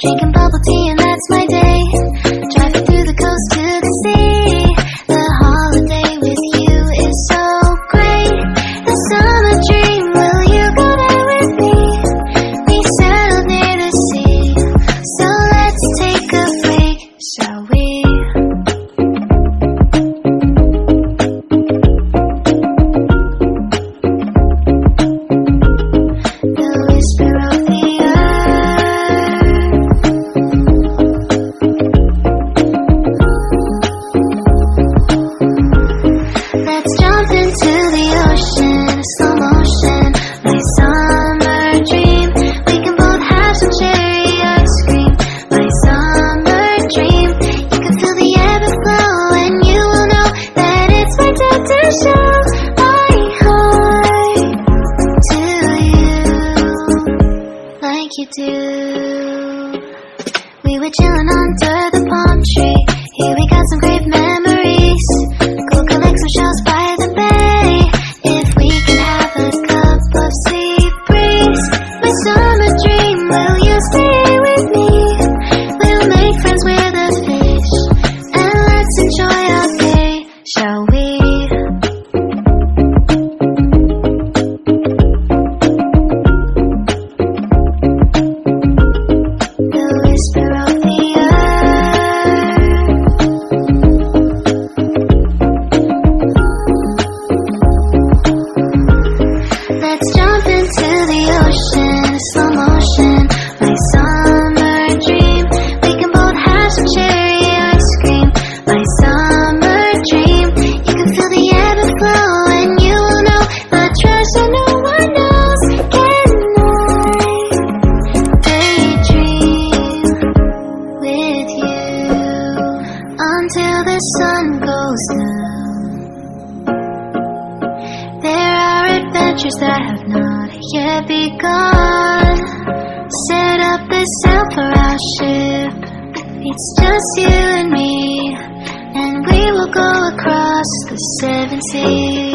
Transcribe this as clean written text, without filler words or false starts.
Drinking bubble tea and that's my day. Driving through the coast to the sea. The holiday with you is so great. The summer dream, will you go there with me? We settled near the sea, so let's take a break, shall we? The whisper of the let's jump into the ocean, slow motion, my summer dream. We can both have some cherry ice cream, my summer dream. You can feel the ebb and flow, and you will know that it's my time to show my heart to you, like you do. We were chilling under the palm tree. Here we got some great memories. Go collect some shells by the bay. If we can have a cup of sea breeze, my summer dream, will you stay with me? We'll make friends with the fish, and let's enjoy our day, shall we? The whisper of the let's jump into the ocean, slow motion, my summer dream. We can both have some cherry ice cream, my summer dream. You can feel the ebb and flow, and you will know the treasure no one knows. Can I daydream with you until the sun goes down? There are adventures that have not yet begun. Set up the sail for our ship. It's just you and me, and we will go across the 7 seas.